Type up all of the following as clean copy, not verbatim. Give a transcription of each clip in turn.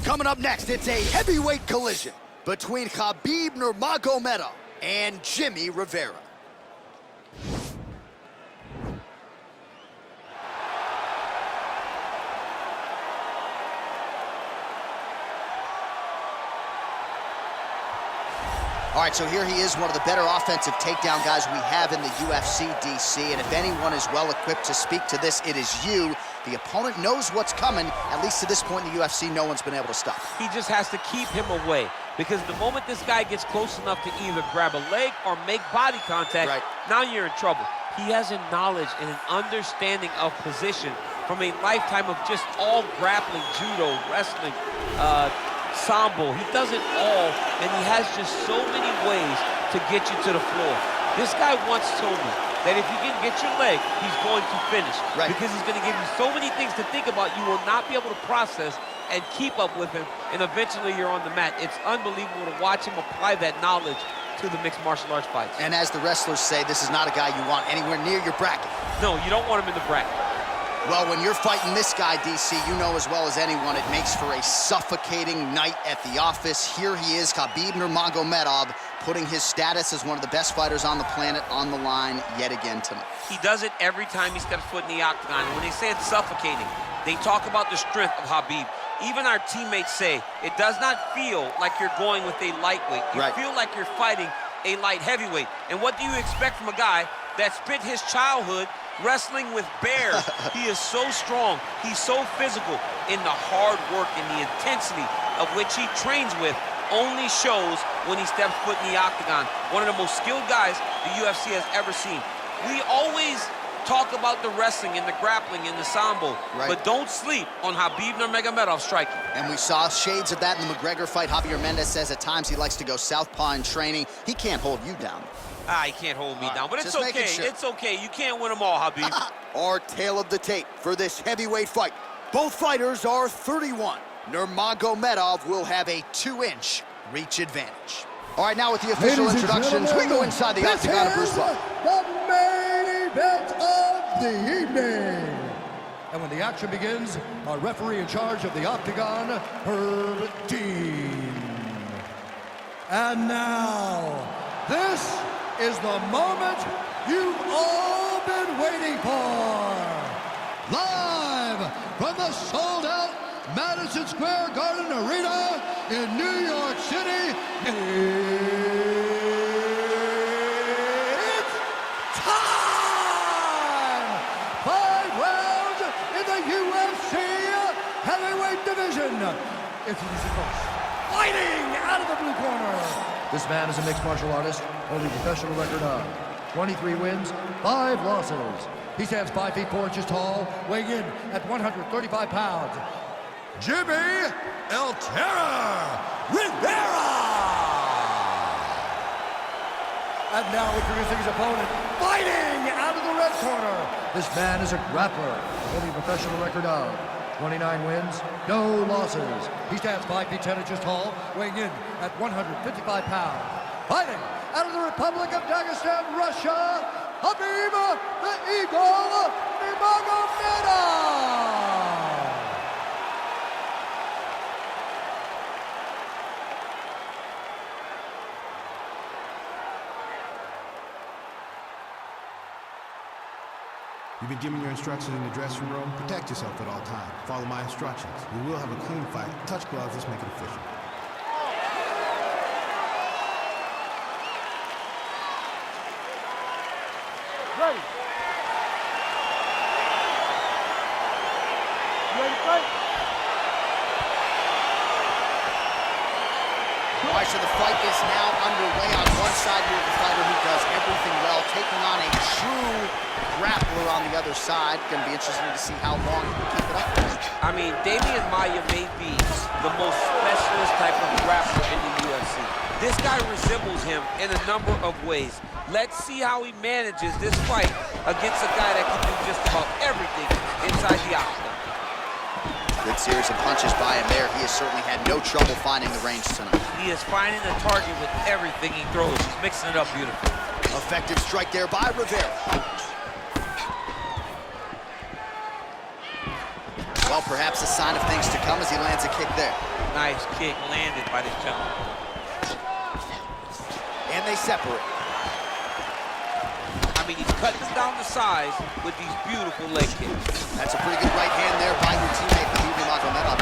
Coming up next, it's a heavyweight collision between Khabib Nurmagomedov and Jimmie Rivera. All right, so here he is, one of the better offensive takedown guys we have in the UFC, DC. And if anyone is well-equipped to speak to this, it is you. The opponent knows what's coming. At least to this point in the UFC, no one's been able to stop him. He just has to keep him away, because the moment this guy gets close enough to either grab a leg or make body contact, now you're in trouble. He has a knowledge and an understanding of position from a lifetime of just all grappling, judo, wrestling, sambo. He does it all, and he has just so many ways to get you to the floor. This guy once told me that if you can get your leg, he's going to finish. Because he's going to give you so many things to think about, you will not be able to process and keep up with him, and eventually you're on the mat. It's unbelievable to watch him apply that knowledge to the mixed martial arts fights. And as the wrestlers say, this is not a guy you want anywhere near your bracket. No, you don't want him in the bracket. Well, when you're fighting this guy, DC, you know as well as anyone, it makes for a suffocating night at the office. Here he is, Khabib Nurmagomedov, putting his status as one of the best fighters on the planet on the line yet again tonight. He does it every time he steps foot in the octagon. And when they say it's suffocating, they talk about the strength of Khabib. Even our teammates say it does not feel like you're going with a lightweight. You feel like you're fighting a light heavyweight. And what do you expect from a guy that spent his childhood wrestling with bears? He is so strong, he's so physical, and the hard work and the intensity of which he trains with only shows when he steps foot in the octagon. One of the most skilled guys the UFC has ever seen. We always talk about the wrestling and the grappling and the sambo, but don't sleep on Khabib Nurmagomedov striking. And we saw shades of that in the McGregor fight. Javier Mendez says at times he likes to go southpaw in training. He can't hold you down. He can't hold me down, but it's okay. It's okay. You can't win them all, Khabib. Our tale of the tape for this heavyweight fight. Both fighters are 31. Nurmagomedov will have a 2-inch reach advantage. All right, now with the official introductions, we go inside the octagon of Bruce Buffer. The main event of the evening. And when the action begins, our referee in charge of the octagon, Herb Dean. And now, this is the moment you've all been waiting for. Live from the sold-out Madison Square Garden Arena in New York City, it's time! 5 rounds in the UFC heavyweight division. Introducing folks, fighting out of the blue corner. This man is a mixed martial artist, holding a professional record of 23 wins, 5 losses. He stands 5 feet 4 inches tall, weighing in at 135 pounds. Jimmie El Terror Rivera! And now introducing his opponent, fighting out of the red corner. This man is a grappler, holding a professional record of 29 wins, no losses. He stands 5 feet 10 inches tall, weighing in at 155 pounds. Fighting out of the Republic of Dagestan, Russia, Khabib the Eagle Nurmagomedov! You've been given your instructions in the dressing room. Protect yourself at all times. Follow my instructions. We will have a clean fight. Touch gloves, let's make it official. Ready. Ready to fight? All right, so the fight is now underway. On one side, you have the fighter who does everything well, taking on a true grappler on the other side. Going to be interesting to see how long he can keep it up. I mean, Damian Maia may be the most specialist type of grappler in the UFC. This guy resembles him in a number of ways. Let's see how he manages this fight against a guy that can do just about everything inside the octagon. Good series of punches by him there. He has certainly had no trouble finding the range tonight. He is finding the target with everything he throws. He's mixing it up beautifully. Effective strike there by Rivera. Well Perhaps a sign of things to come as he lands a kick there. Nice kick landed by this gentleman. And they separate. I mean, he's cutting down the size with these beautiful leg kicks. That's a pretty good right hand there by your teammate, Khabib Nurmagomedov.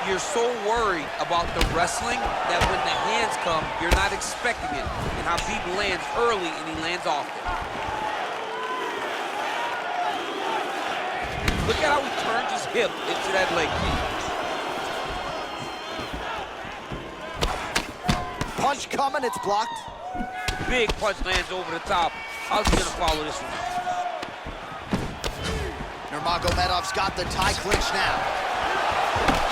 You're so worried about the wrestling that when the hands come, you're not expecting it. And Khabib lands early and he lands often. Look at how he turns his hip into that leg kick. Punch coming, it's blocked. Big punch lands over the top. How's he gonna follow this one? Nurmagomedov's got the tie clinch now.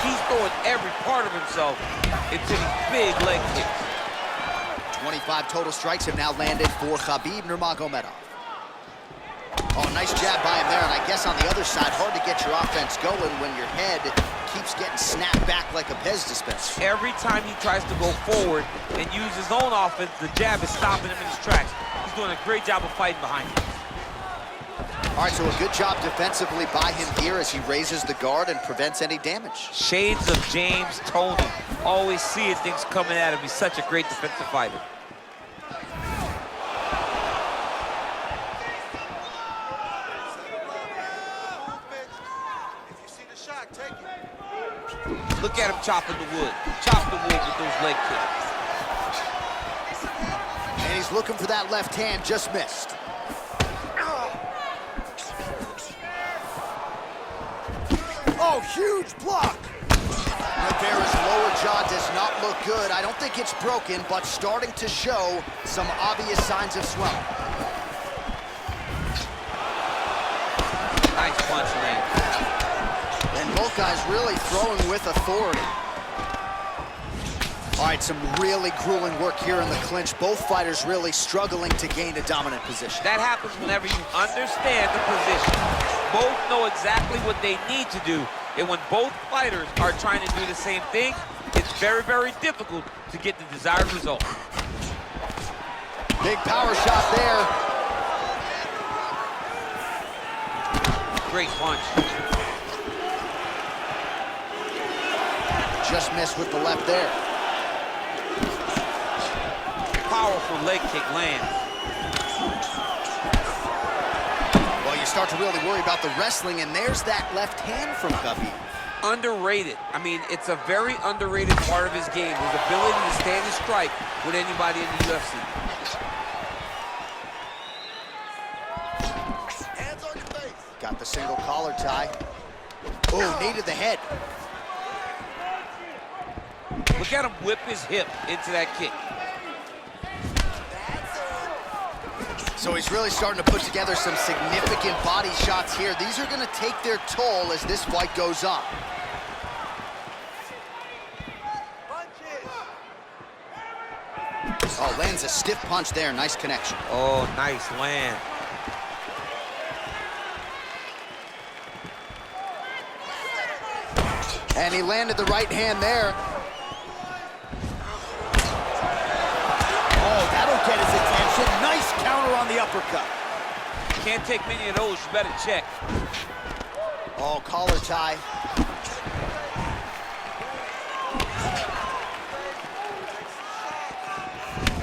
He's throwing every part of himself into these big leg kicks. 25 total strikes have now landed for Khabib Nurmagomedov. Oh, nice jab by him there, and I guess on the other side, hard to get your offense going when your head keeps getting snapped back like a Pez dispenser. Every time he tries to go forward and use his own offense, the jab is stopping him in his tracks. He's doing a great job of fighting behind him. All right, so a good job defensively by him here as he raises the guard and prevents any damage. Shades of James Toney. Always seeing things coming at him. He's such a great defensive fighter. Look at him chopping the wood. Chop the wood with those leg kicks. And he's looking for that left hand, just missed. Oh, huge block. Rivera's lower jaw does not look good. I don't think it's broken, but starting to show some obvious signs of swelling. Nice punch land. And both guys really throwing with authority. All right, some really grueling work here in the clinch. Both fighters really struggling to gain a dominant position. That happens whenever you understand the position. Both know exactly what they need to do. And when both fighters are trying to do the same thing, it's very, very difficult to get the desired result. Big power shot there. Great punch. Just missed with the left there. Powerful leg kick lands. Well, you start to really worry about the wrestling, and there's that left hand from Khabib. Underrated. I mean, it's a very underrated part of his game, his ability to stand and strike with anybody in the UFC. Hands on your face. Got the single collar tie. Oh, knee to the head. Look at him whip his hip into that kick. So he's really starting to put together some significant body shots here. These are going to take their toll as this fight goes on. Oh, lands a stiff punch there. Nice connection. Oh, nice land. And he landed the right hand there. Oh, that'll get his attention. Nice counter on the uppercut. Can't take many of those, you better check. Oh, collar tie.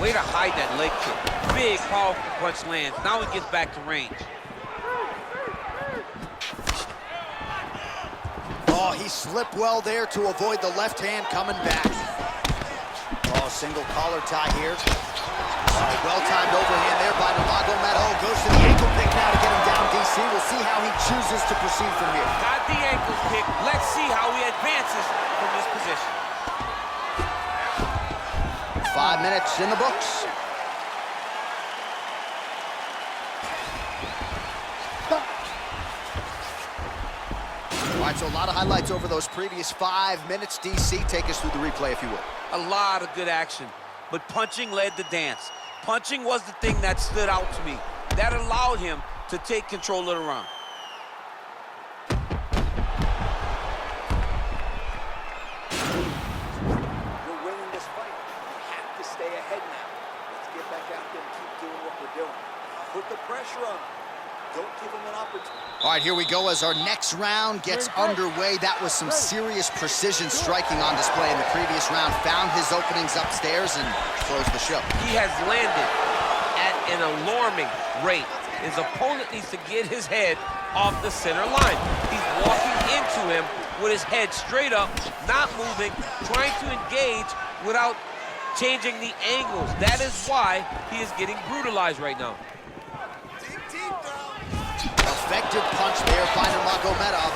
Way to hide that leg kick. Big, powerful punch lands. Now he gets back to range. Oh, he slipped well there to avoid the left hand coming back. Oh, single collar tie here. Oh, well-timed overhand there by Nurmagomedov. Goes to the ankle pick now to get him down, DC. We'll see how he chooses to proceed from here. Got the ankle pick. Let's see how he advances from this position. 5 minutes in the books. All right, so a lot of highlights over those previous 5 minutes. DC, take us through the replay, if you will. A lot of good action, but punching led the dance. Punching was the thing that stood out to me. That allowed him to take control of the round. We're winning this fight. We have to stay ahead now. Let's get back out there and keep doing what we're doing. Put the pressure on him. Don't give him an opportunity. All right, here we go as our next round gets underway. That was some serious precision striking on display in the previous round. Found his openings upstairs and closed the show. He has landed at an alarming rate. His opponent needs to get his head off the center line. He's walking into him with his head straight up, not moving, trying to engage without changing the angles. That is why he is getting brutalized right now. Effective punch there by Nurmagomedov.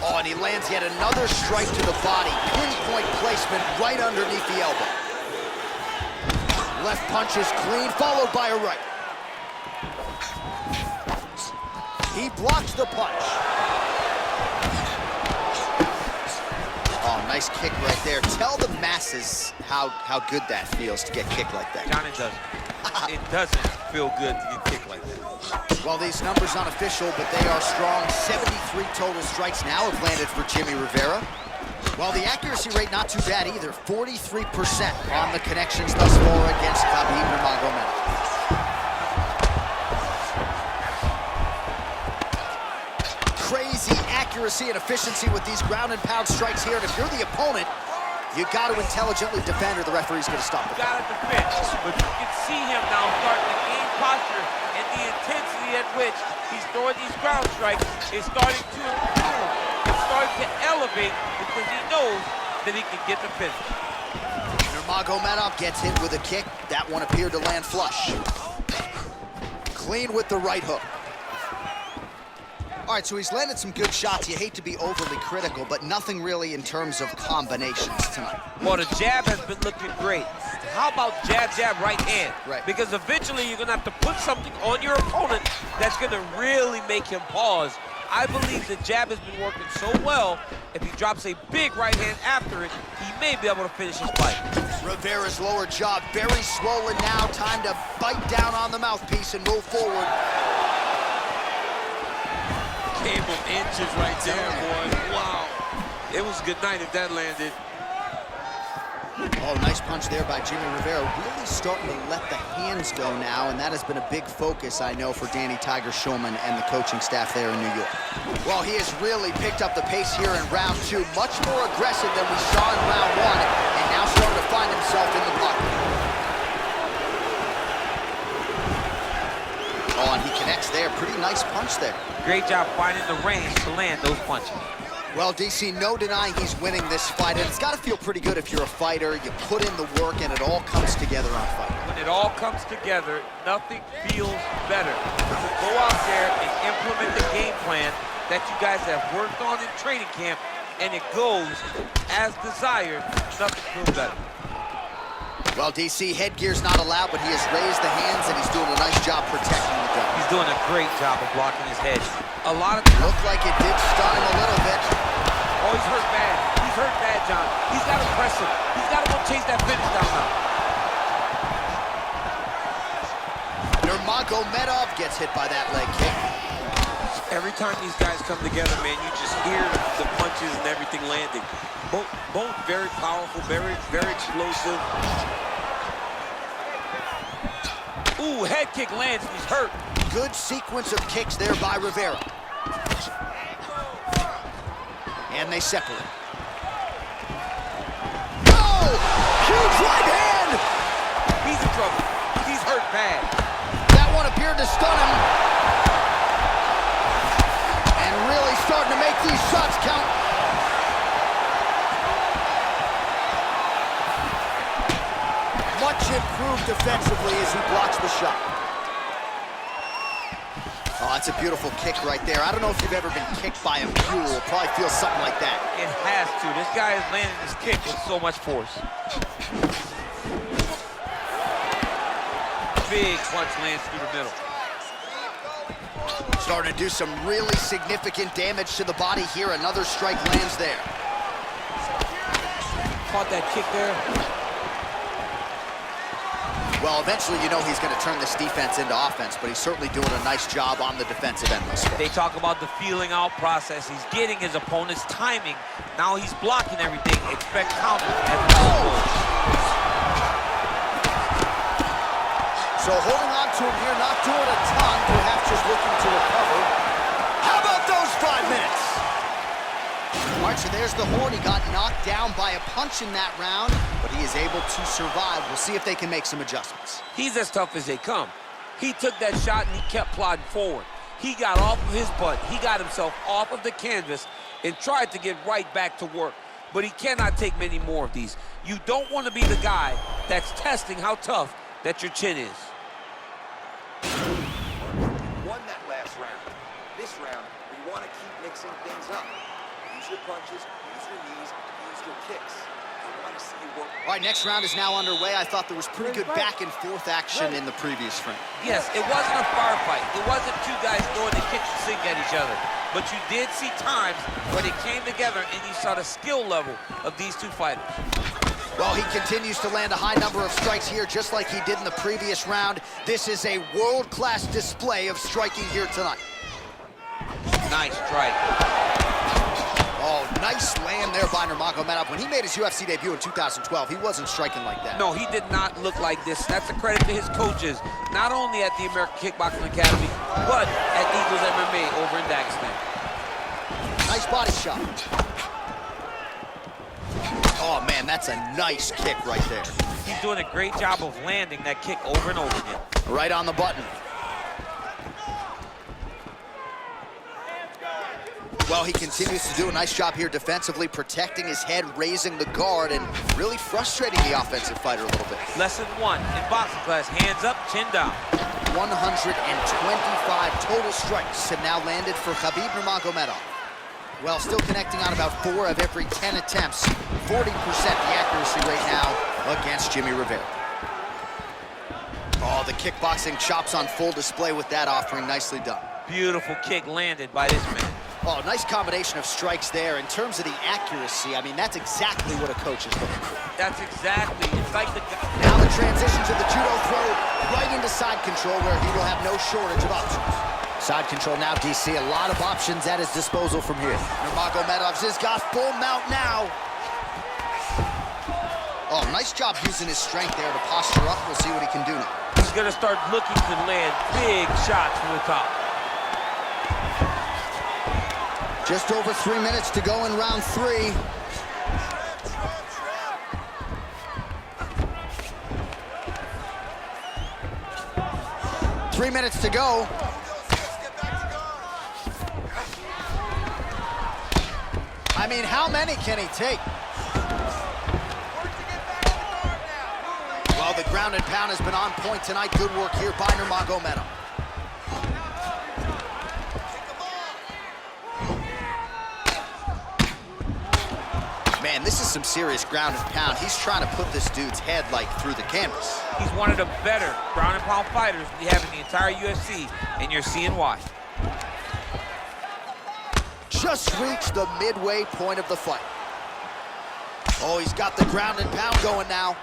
Oh, and he lands yet another strike to the body. Pinpoint placement right underneath the elbow. Left punch is clean, followed by a right. He blocks the punch. Oh, nice kick right there. Tell the masses how good that feels to get kicked like that. John, it doesn't. It doesn't feel good to get kicked like that. Well, these numbers unofficial, but they are strong. 73 total strikes now have landed for Jimmie Rivera. Well, the accuracy rate not too bad either. 43% on the connections thus far against Khabib Nurmagomedov. Crazy accuracy and efficiency with these ground and pound strikes here. And if you're the opponent, you got to intelligently defend or the referee's going to stop the fight. Got to defend, but you can see him now starting to gain posture, and the intensity at which he's throwing these ground strikes is starting to improve. It's starting to elevate because he knows that he can get the finish. Nurmagomedov gets hit with a kick. That one appeared to land flush. Clean with the right hook. All right, so he's landed some good shots. You hate to be overly critical, but nothing really in terms of combinations tonight. Well, the jab has been looking great. How about jab, jab, right hand? Right. Because eventually you're going to have to put something on your opponent that's going to really make him pause. I believe the jab has been working so well, if he drops a big right hand after it, he may be able to finish his fight. Rivera's lower jaw very swollen now. Time to bite down on the mouthpiece and move forward. Came from inches right there, boy. Wow. It was a good night if that landed. Oh, nice punch there by Jimmie Rivera. Really starting to let the hands go now, and that has been a big focus, I know, for Danny Tiger Schulman and the coaching staff there in New York. Well, he has really picked up the pace here in round two. Much more aggressive than we saw in round one, and now starting to find himself in the pocket. Oh, and he connects there. Pretty nice punch there. Great job finding the range to land those punches. Well, DC, no denying he's winning this fight, and it's got to feel pretty good if you're a fighter. You put in the work, and it all comes together on fight. When it all comes together, nothing feels better. To go out there and implement the game plan that you guys have worked on in training camp, and it goes as desired, nothing feels better. Well, DC, headgear's not allowed, but he has raised the hands, and he's doing a nice job protecting the gun. He's doing a great job of blocking his head. A lot of looked like it did stun him a little bit. Oh, he's hurt bad. He's hurt bad, John. He's got to press him. He's got to go chase that finish down now. Nurmagomedov gets hit by that leg kick. Every time these guys come together, man, you just hear the punches and everything landing. Both very powerful, very, very explosive. Ooh, head kick lands, he's hurt. Good sequence of kicks there by Rivera. And they separate. Oh! Huge right hand! He's in trouble. He's hurt bad. That one appeared to stun him. And really starting to make these shots count. Much improved defensively as he blocks the shot. Oh, that's a beautiful kick right there. I don't know if you've ever been kicked by a mule. Probably feels something like that. It has to. This guy is landing his kick with so much force. Big punch lands through the middle. Starting to do some really significant damage to the body here. Another strike lands there. Caught that kick there. Well, eventually, you know he's going to turn this defense into offense, but he's certainly doing a nice job on the defensive end thus far. They talk about the feeling out process. He's getting his opponent's timing. Now he's blocking everything. Expect counters as well. So holding on to him here, not doing a ton, perhaps just looking to recover. How about those 5 minutes? All right, so there's the horn. He got knocked down by a punch in that round, but he is able to survive. We'll see if they can make some adjustments. He's as tough as they come. He took that shot and he kept plodding forward. He got off of his butt. He got himself off of the canvas and tried to get right back to work. But he cannot take many more of these. You don't want to be the guy that's testing how tough that your chin is. Won that last round. This round, we want to keep mixing things up. Use your punches, use your knees, use your kicks. I want to see you work. All right, next round is now underway. I thought there was pretty good back and forth action in the previous frame. Yes, it wasn't a firefight. It wasn't two guys throwing the kitchen sink at each other. But you did see times where they came together and you saw the skill level of these two fighters. Well, he continues to land a high number of strikes here, just like he did in the previous round. This is a world-class display of striking here tonight. Nice strike. Oh, nice land there by Nurmagomedov. When he made his UFC debut in 2012, he wasn't striking like that. No, he did not look like this. That's a credit to his coaches, not only at the American Kickboxing Academy, but at Eagles MMA over in Dagestan. Nice body shot. Oh, man, that's a nice kick right there. He's doing a great job of landing that kick over and over again. Right on the button. Well, he continues to do a nice job here defensively, protecting his head, raising the guard, and really frustrating the offensive fighter a little bit. Lesson 1 in boxing class, hands up, chin down. 125 total strikes have now landed for Khabib Nurmagomedov. Well, still connecting on about 4 of every 10 attempts. 40% the accuracy rate now against Jimmie Rivera. Oh, the kickboxing chops on full display with that offering. Nicely done. Beautiful kick landed by this man. Oh, nice combination of strikes there. In terms of the accuracy, I mean, that's exactly what a coach is looking for. That's exactly, it's like the... Now the transition to the judo throw right into side control, where he will have no shortage of options. Side control now, DC. A lot of options at his disposal from here. Nurmagomedov's has got full mount now. Oh, nice job using his strength there to posture up. We'll see what he can do now. He's going to start looking to land big shots from the top. Just over 3 minutes to go in round 3. Three minutes to go. I mean, how many can he take? Well, the ground and pound has been on point tonight. Good work here by Nurmagomedov. Man, this is some serious ground and pound. He's trying to put this dude's head, like, through the canvas. He's one of the better ground and pound fighters we have in the entire UFC, and you're seeing why. Just reached the midway point of the fight. Oh, he's got the ground and pound going now.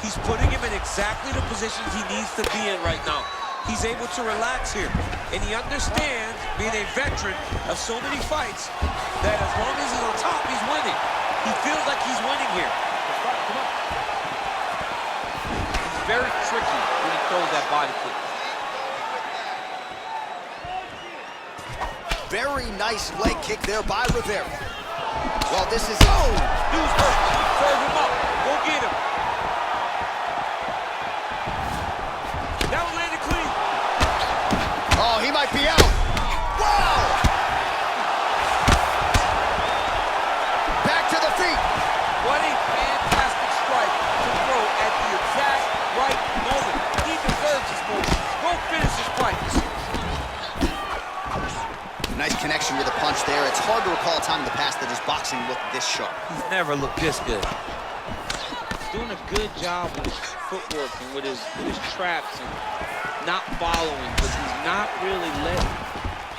He's putting him in exactly the positions he needs to be in right now. He's able to relax here, and he understands, being a veteran of so many fights, that as long as he's on top, he's winning. He feels like he's winning here. It's very tricky when he throws that body kick. Very nice leg kick there by Rivera. Well, this is... Oh! Dude's hurt. Serve him up. Go get him. That one landed clean. Oh, he might be out. Wow! Back to the feet. What a fantastic strike to throw at the exact right moment. He deserves this moment. Go finish his fight. Nice connection with a punch there. It's hard to recall a time in the past that his boxing looked this sharp. He's never looked this good. He's doing a good job with his footwork and with his traps and not following, but he's not really letting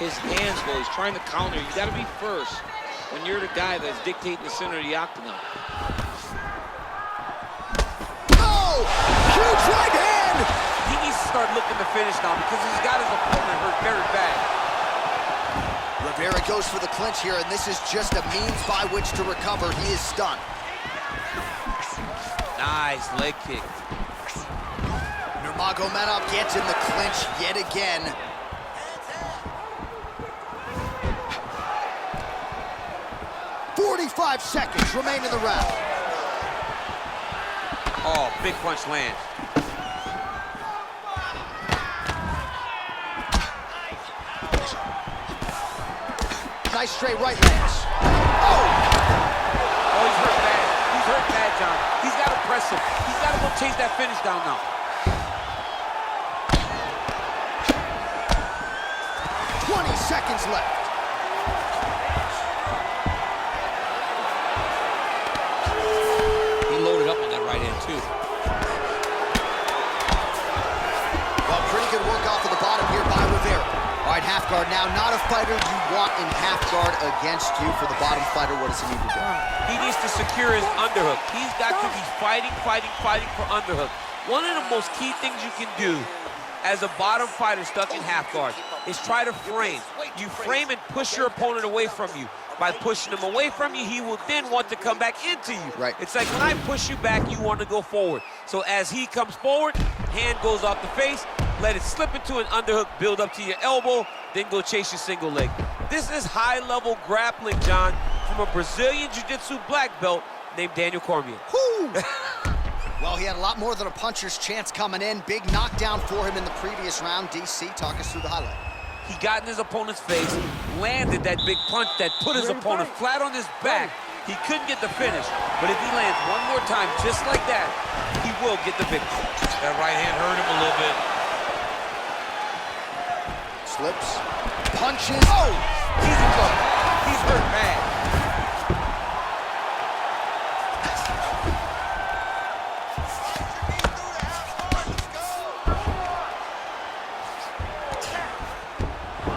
his hands go. He's trying to counter. You got to be first when you're the guy that's dictating the center of the octagon. Oh! Huge right hand! He needs to start looking to finish now because he's got his opponent hurt very bad. Rivera goes for the clinch here, and this is just a means by which to recover. He is stunned. Nice leg kick. Nurmagomedov gets in the clinch yet again. "45 seconds remain in the round." Oh, big punch lands. Nice straight right lands. Oh! Oh, he's hurt bad. He's hurt bad, John. He's got to press him. He's got to go chase that finish down now. 20 seconds left. He loaded up on that right hand, too. Well, pretty good work off of the bottom here by Rivera. All right, half guard now. Not a fighter you want in half guard against you. For the bottom fighter, what does he need to do? He needs to secure his underhook. He's got to be fighting for underhook. One of the most key things you can do as a bottom fighter stuck in half guard is try to frame. You frame and push your opponent away from you. By pushing him away from you, he will then want to come back into you. Right. It's like when I push you back, you want to go forward. So as he comes forward, hand goes off the face, let it slip into an underhook, build up to your elbow, then go chase your single leg. This is high-level grappling, John, from a Brazilian Jiu-Jitsu black belt named Daniel Cormier. Whoo! Well, he had a lot more than a puncher's chance coming in. Big knockdown for him in the previous round. DC, talk us through the highlight. He got in his opponent's face, landed that big punch that put his opponent flat on his back. He couldn't get the finish, but if he lands one more time just like that, he will get the victory. That right hand hurt him a little bit. Slips, punches. Oh! He's in trouble. He's hurt bad.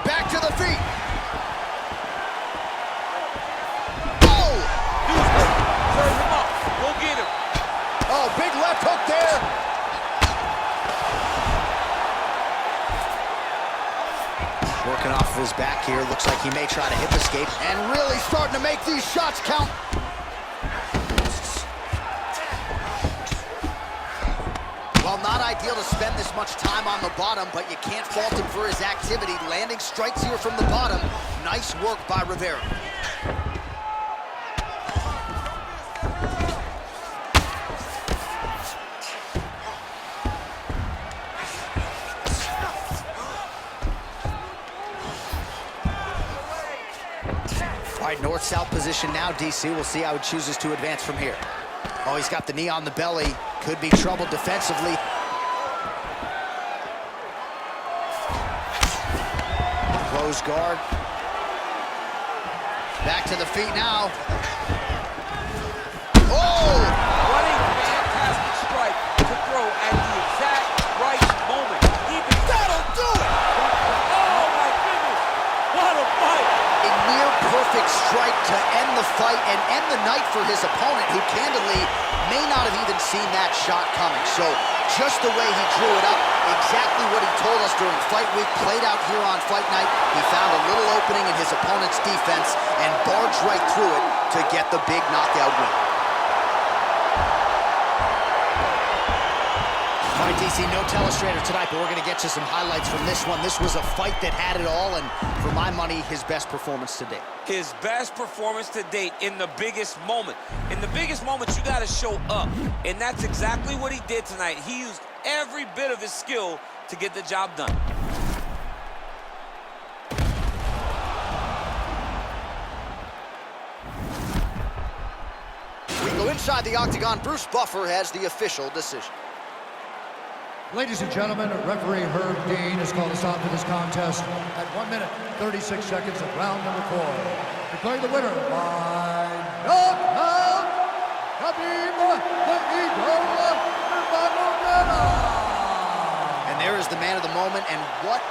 Back to the feet. Oh! Dude's hurt. Serve him up. Go get him. Oh, big left hook there. Working off of his back here. Looks like he may try to hip escape. And really starting to make these shots count. Well, not ideal to spend this much time on the bottom, but you can't fault him for his activity. Landing strikes here from the bottom. Nice work by Rivera. All right, north-south position now, DC. We'll see how he chooses to advance from here. Oh, he's got the knee on the belly. Could be trouble defensively. Close guard. Back to the feet now. Oh! What a fantastic strike to throw at the exact right moment. That'll do it! Oh, my goodness! What a fight! A near-perfect strike to end the fight and end the night for his opponent, who candidly may not have even seen that shot coming. So just the way he drew it up, exactly what he told us during fight week, played out here on fight night. He found a little opening in his opponent's defense and barged right through it to get the big knockout win. All right, DC, no telestrator tonight, but we're going to get you some highlights from this one. This was a fight that had it all, and for my money, his best performance to date. His best performance to date in the biggest moment. In the biggest moment, you got to show up, and that's exactly what he did tonight. He used every bit of his skill to get the job done. We go inside the octagon. Bruce Buffer has the official decision. Ladies and gentlemen, referee Herb Dean has called a stop to this contest at 1 minute, 36 seconds of round number 4. Declaring the winner by knockout, Khabib Nurmagomedov. And there is the man of the moment, and what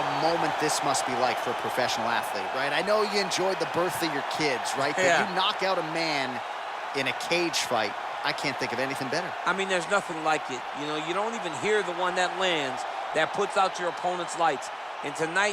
a moment this must be like for a professional athlete, right? I know you enjoyed the birth of your kids, right? Yeah. But you knock out a man in a cage fight. I can't think of anything better. I mean, there's nothing like it. You know, you don't even hear the one that lands, that puts out your opponent's lights. And tonight,